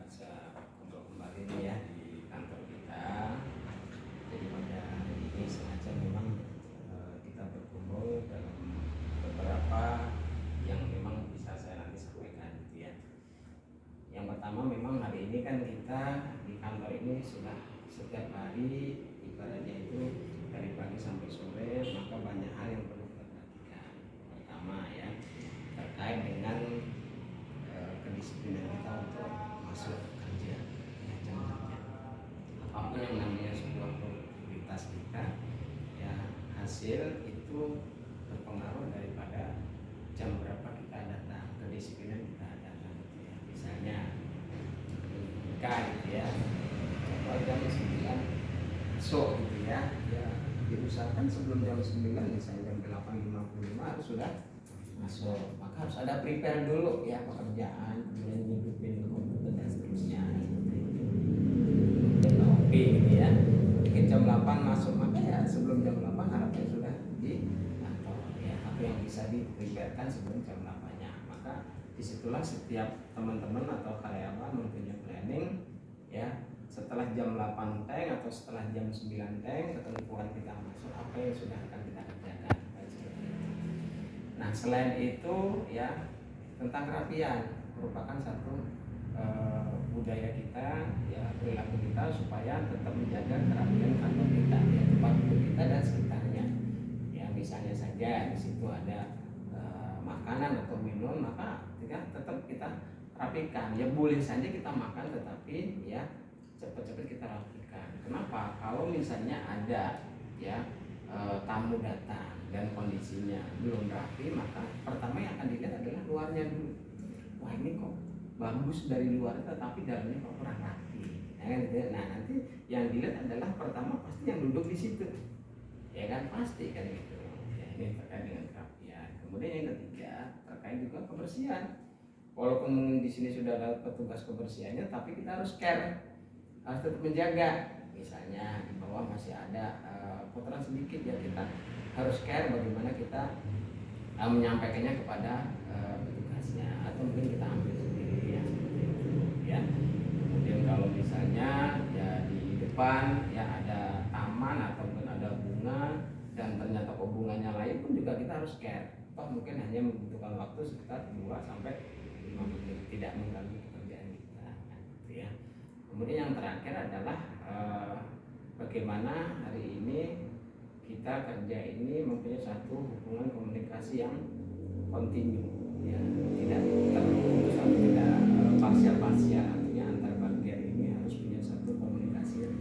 bisa kumpul kembali nih ya di kantor kita. Jadi pada hari ini sengaja memang kita berkumpul dalam beberapa yang memang bisa saya nanti sampaikan gitu ya. Yang pertama memang hari ini kan kita di kantor ini sudah setiap hari ibaratnya itu dari pagi sampai sore, maka banyak hal yang perlu kita perhatikan. Pertama ya terkait dengan kedisiplinan kita untuk masuk kerja, ya, jam kerja. Apapun yang namanya sebuah produktivitas kita, ya hasil itu berpengaruh daripada jam berapa kita datang, kedisiplinan kita datang. Gitu ya. Misalnya nikah gitu ya, contoh jam 9 masuk gitu ya, ya diusahakan sebelum jam 9 misalnya jam 8.55 harus sudah masuk. Maka harus ada prepare dulu ya pekerjaan, kemudian hidupin komputer dan seterusnya seperti itu. Oke gitu ya. Mungkin jam 8 masuk, maka ya sebelum jam 8 harapnya sudah di kantor ya. Apa yang bisa di-preparekan sebelum jam 8-nya. Maka disitulah setiap teman-teman atau karyawan mempunyai planning ya. Setelah jam 8 tank atau setelah jam 9 tank ketentuan kita masuk, apa yang sudah akan kita kerjakan. Nah selain itu ya tentang kerapian merupakan satu budaya kita ya, perilaku kita supaya tetap menjaga kerapian kantor kita ya, tempat duduk kita dan sekitarnya ya. Misalnya saja di situ ada makanan atau minum, maka tetap kita rapikan ya. Boleh saja kita makan tetapi ya cepat-cepat kita rapikan. Kenapa? Kalau misalnya ada ya tamu datang dan kondisinya belum rapi, maka pertama yang akan dilihat adalah luarnya dulu. Wah ini kok bagus dari luar tetapi dalamnya kok kurang rapi. Nah nanti yang dilihat adalah pertama pasti yang duduk di situ, ya kan, pasti kan gitu. Ya, ini terkait dengan kerapian. Kemudian yang ketiga terkait juga kebersihan. Walaupun di sini sudah ada petugas kebersihannya, tapi kita harus care, harus tetap menjaga. Misalnya di bawah masih ada kotoran sedikit ya, kita harus care bagaimana kita menyampaikannya kepada petugasnya, atau mungkin kita ambil sendiri ya seperti itu ya. Kemudian kalau misalnya ya di depan ya ada taman ataupun ada bunga dan ternyata kok bunganya lain pun juga kita harus care. Toh mungkin hanya membutuhkan waktu sekitar 2 sampai 5 menit, tidak mengganggu pekerjaan kita gitu ya. Kemudian yang terakhir adalah bagaimana hari ini kita kerja ini mempunyai satu hubungan komunikasi yang kontinu ya, tidak terputus atau tidak parsial-parsial. Artinya antar bagian ini harus punya satu komunikasi yang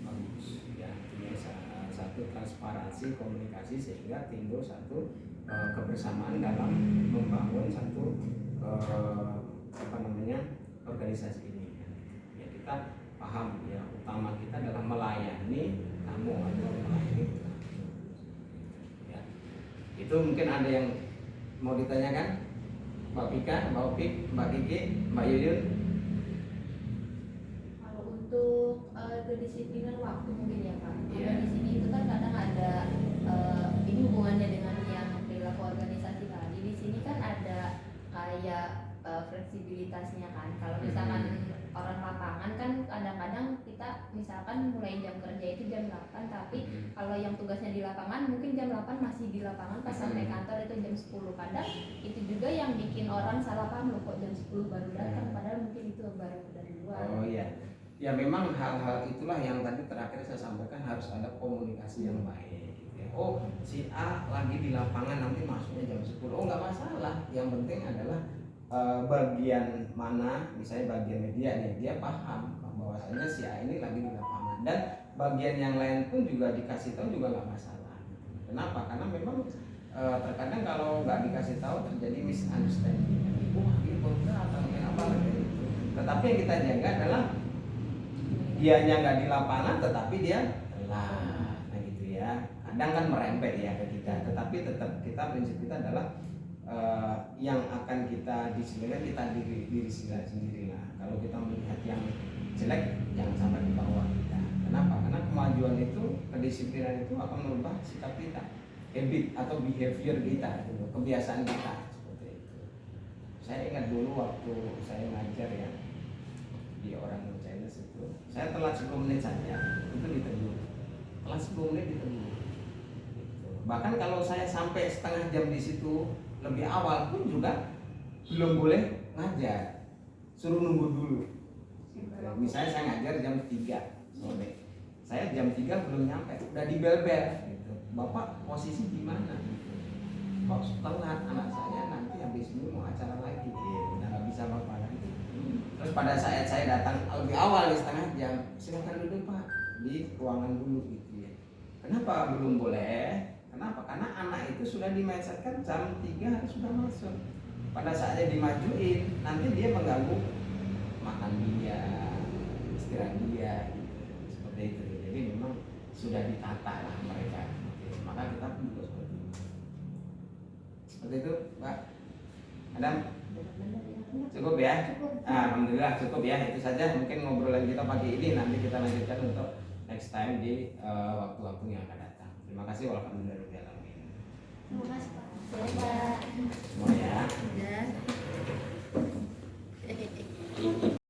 bagus ya, punya satu transparansi komunikasi sehingga timbul satu kebersamaan dalam membangun satu organisasi ini ya. Kita paham ya, utama kita adalah melayani tamu atau melayani ya. Itu mungkin ada yang mau ditanyakan, Mbak Pika, Mbak Opik, Mbak Kiki, Mbak Yuyun? Kalau untuk kedisiplinan waktu mungkin ya Pak. Yeah. Di sini itu kan kadang ada ini hubungannya dengan yang perilaku organisasi tadi. Di sini kan ada kayak fleksibilitasnya kan. Kalau misalkan orang lapangan kan kadang-kadang kita misalkan mulai jam kerja itu jam 8, tapi kalau yang tugasnya di lapangan mungkin jam 8 masih di lapangan, pas sampai kantor itu jam 10. Kadang itu juga yang bikin orang salah paham, loh kok jam 10 baru datang, padahal mungkin itu baru dari luar. Oh iya. Ya memang hal-hal itulah yang tadi terakhir saya sampaikan, harus ada komunikasi yang baik. Oh si A lagi di lapangan nanti masuknya jam 10. Oh nggak masalah. Yang penting adalah bagian mana, misalnya bagian media nih, dia paham bahwasanya si A ini lagi di lapangan, dan bagian yang lain pun juga dikasih tahu juga nggak masalah. Kenapa? Karena memang terkadang kalau nggak dikasih tahu terjadi misunderstanding. Wah dia baru datang apa lagi itu. Tetapi yang kita jaga adalah dianya nggak di lapangan tetapi dia telat, nah gitu ya. Kadang kan merembet ya ke kita, tetapi tetap kita, prinsip kita adalah yang akan kita disiplinkan kita diri sendiri lah. Kalau kita melihat yang jelek jangan sampai ke bawah kita. Kenapa? Karena kemajuan itu, kedisiplinan itu akan merubah sikap kita, habit atau behavior kita, gitu, kebiasaan kita seperti itu. Saya ingat dulu waktu saya ngajar ya, di orang Chinese itu, saya telat 10 menit saja itu ditegur, telat 10 menit ditegur gitu. Bahkan kalau saya sampai setengah jam di situ lebih awal pun juga belum boleh ngajar, suruh nunggu dulu. Misalnya saya ngajar jam 3 sore, saya jam 3 belum nyampe, udah dibel-bel gitu. Bapak posisi di mana gitu. Kok telat, anak saya nanti habis ini mau acara lagi, udah nggak bisa bapak lagi. Terus pada saat saya datang lebih awal setengah jam, silakan duduk Pak di ruangan dulu gitu ya. Kenapa belum boleh? Kenapa? Karena anak itu sudah dimindsetkan jam 3 harus sudah masuk. Pada saatnya dimajuin, nanti dia mengganggu makan dia, istirahat dia, gitu. Seperti itu. Jadi memang sudah ditata lah mereka. Oke. Maka kita pun juga seperti itu. Seperti itu, Pak Adam. Cukup ya? Alhamdulillah cukup ya. Itu saja mungkin ngobrolan kita pagi ini. Nanti kita lanjutkan untuk next time di waktu-waktu yang akan datang. Terima kasih. Walhamdulillah. Terima kasih Pak.